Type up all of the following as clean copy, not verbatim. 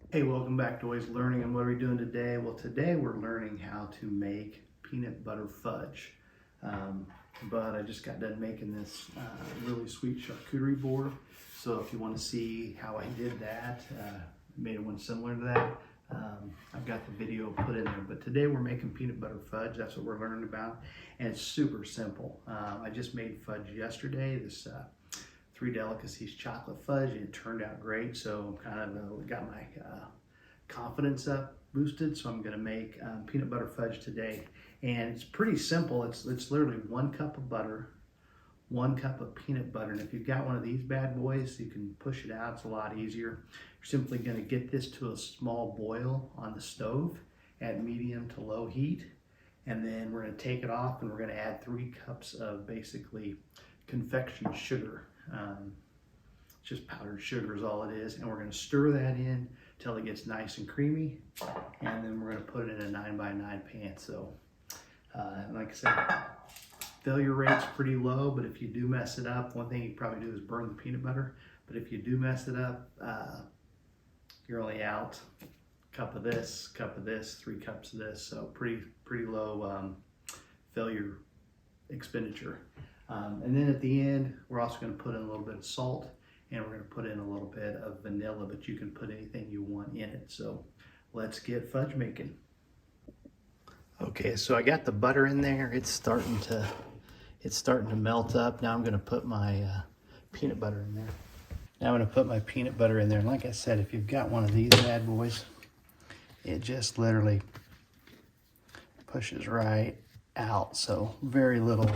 Hey, welcome back to Always Learning. And what are we doing today? Well, today we're learning how to make peanut butter fudge. But I just got done making this really sweet charcuterie board. So if you want to see how I did that, made one similar to that, I've got the video put in there. But today we're making peanut butter fudge. That's what we're learning about. And it's super simple. I just made fudge yesterday. This 3 delicacies chocolate fudge, and it turned out great. So I'm kind of got my confidence up boosted. So I'm going to make peanut butter fudge today, and it's pretty simple. It's literally 1 cup of butter, 1 cup of peanut butter, and if you've got one of these bad boys, you can push it out. It's a lot easier. You're simply going to get this to a small boil on the stove at medium to low heat, and then we're going to take it off, and we're going to add 3 cups of basically confection sugar. It's just powdered sugar is all it is, and we're going to stir that in until it gets nice and creamy, and then we're going to put it in a 9x9 pan. So like I said, failure rate's pretty low, but if you do mess it up, one thing you probably do is burn the peanut butter. But if you do mess it up, you're only out cup of this, 3 cups of this. So pretty low failure expenditure. And then at the end, we're also going to put in a little bit of salt, and we're going to put in a little bit of vanilla, but you can put anything you want in it. So let's get fudge making. Okay, so I got the butter in there. It's starting to melt up. Now I'm going to put my peanut butter in there. Now I'm going to put my peanut butter in there. And like I said, if you've got one of these bad boys, it just literally pushes right out. So very little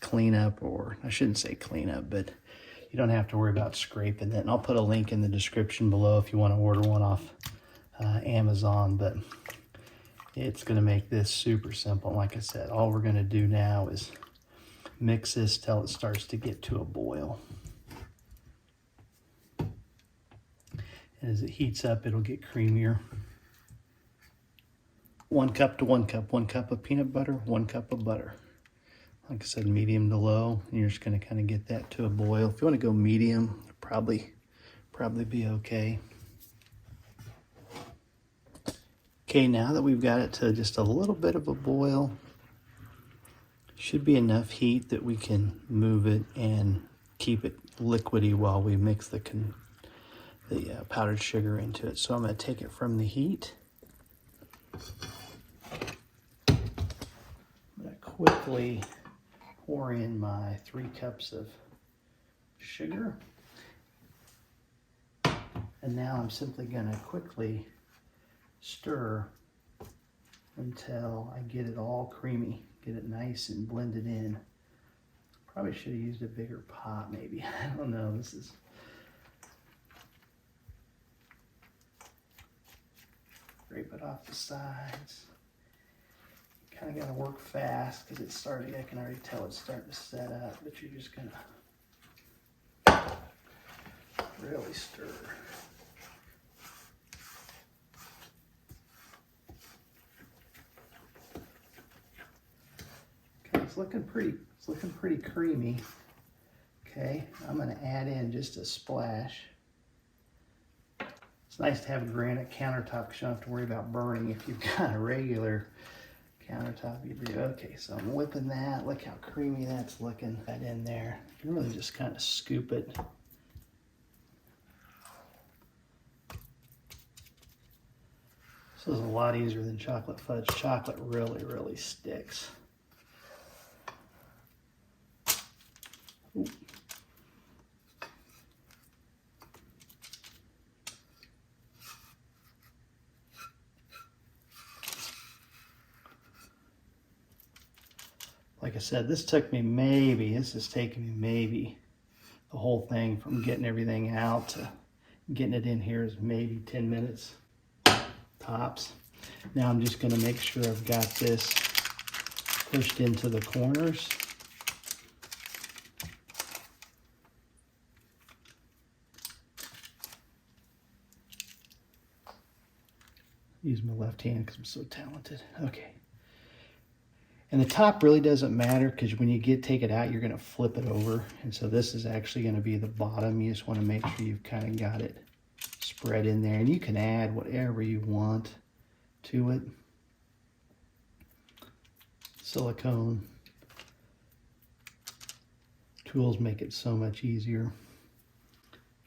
cleanup, or I shouldn't say cleanup, but you don't have to worry about scraping it. And I'll put a link in the description below if you want to order one off Amazon. But it's going to make this super simple. Like I said, all we're going to do now is mix this till it starts to get to a boil. And as it heats up, it'll get creamier. 1 cup to 1 cup. 1 cup of peanut butter, 1 cup of butter. Like I said, medium to low, and you're just going to kind of get that to a boil. If you want to go medium, probably be okay. Okay, now that we've got it to just a little bit of a boil, should be enough heat that we can move it and keep it liquidy while we mix the powdered sugar into it. So I'm going to take it from the heat. I'm going to quickly pour in my 3 cups of sugar. And now I'm simply going to quickly stir until I get it all creamy, get it nice and blended in. Probably should have used a bigger pot maybe. I don't know. This is scrape it off the sides. Kind of got to work fast because it's starting, I can already tell it's starting to set up, but you're just going to really stir. Okay, it's looking pretty creamy. Okay, I'm going to add in just a splash. It's nice to have a granite countertop because you don't have to worry about burning. If you've got a regular countertop, you do. Okay, so I'm whipping that. Look how creamy that's looking. That in there. You can really just kind of scoop it. This is a lot easier than chocolate fudge. Chocolate really sticks. Ooh. Like I said, this is taking me maybe the whole thing from getting everything out to getting it in here is maybe 10 minutes tops. Now I'm just going to make sure I've got this pushed into the corners. Use my left hand because I'm so talented. Okay. And the top really doesn't matter because when you take it out, you're going to flip it over. And so this is actually going to be the bottom. You just want to make sure you've kind of got it spread in there, and you can add whatever you want to it. Silicone tools make it so much easier.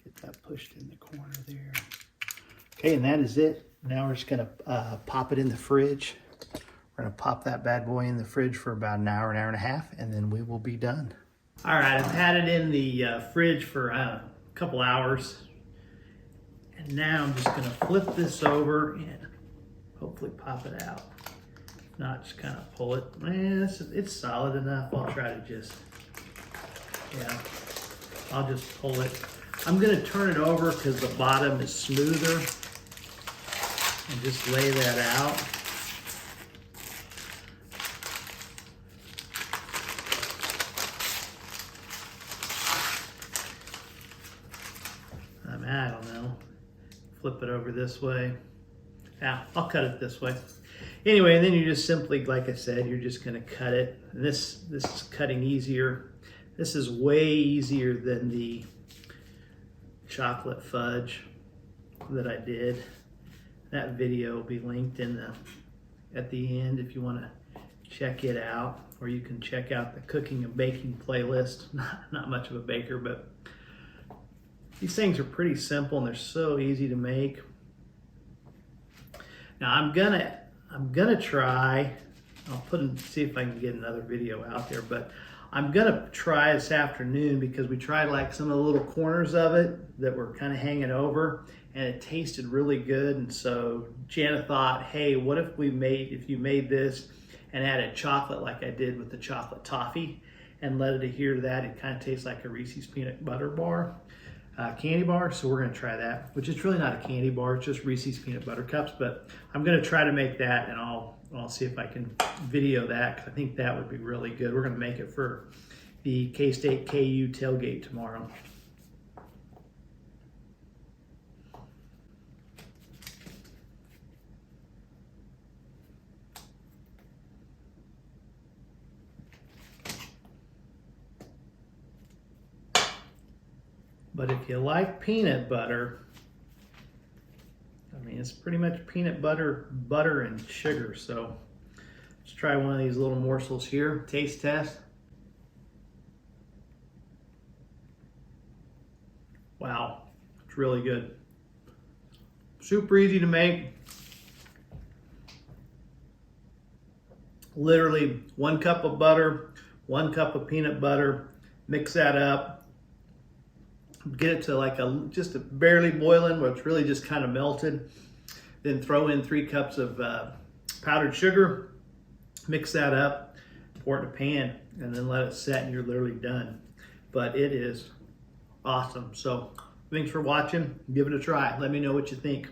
Get that pushed in the corner there. Okay, and that is it. Now we're just gonna pop it in the fridge. We're gonna pop that bad boy in the fridge for about an hour and a half, and then we will be done. All right, I've had it in the fridge for a couple hours. And now I'm just gonna flip this over and hopefully pop it out. If not, just kind of pull it. It's solid enough. I'll try to just, yeah, I'll just pull it. I'm gonna turn it over because the bottom is smoother and just lay that out. I don't know. Flip it over this way. Yeah, I'll cut it this way. Anyway, and then you just simply, like I said, you're just gonna cut it. This is cutting easier. This is way easier than the chocolate fudge that I did. That video will be linked in at the end if you want to check it out, or you can check out the cooking and baking playlist. Not much of a baker, but these things are pretty simple and they're so easy to make. Now I'm gonna try. I'll see if I can get another video out there, but I'm gonna try this afternoon because we tried like some of the little corners of it that were kind of hanging over, and it tasted really good. And so Jana thought, hey, what if you made this and added chocolate like I did with the chocolate toffee, and let it adhere to that? It kind of tastes like a Reese's peanut butter bar. Candy bar, so we're gonna try that, which is really not a candy bar, it's just Reese's peanut butter cups, but I'm gonna try to make that, and I'll see if I can video that, because I think that would be really good. We're gonna make it for the K-State KU tailgate tomorrow. But if you like peanut butter, I mean, it's pretty much peanut butter, butter, and sugar. So let's try one of these little morsels here. Taste test. Wow, it's really good. Super easy to make. Literally 1 cup of butter, 1 cup of peanut butter, mix that up. Get it to like just a barely boiling, where it's really just kind of melted. Then throw in 3 cups of powdered sugar, mix that up, pour it in a pan, and then let it set, and you're literally done. But it is awesome. So thanks for watching. Give it a try. Let me know what you think.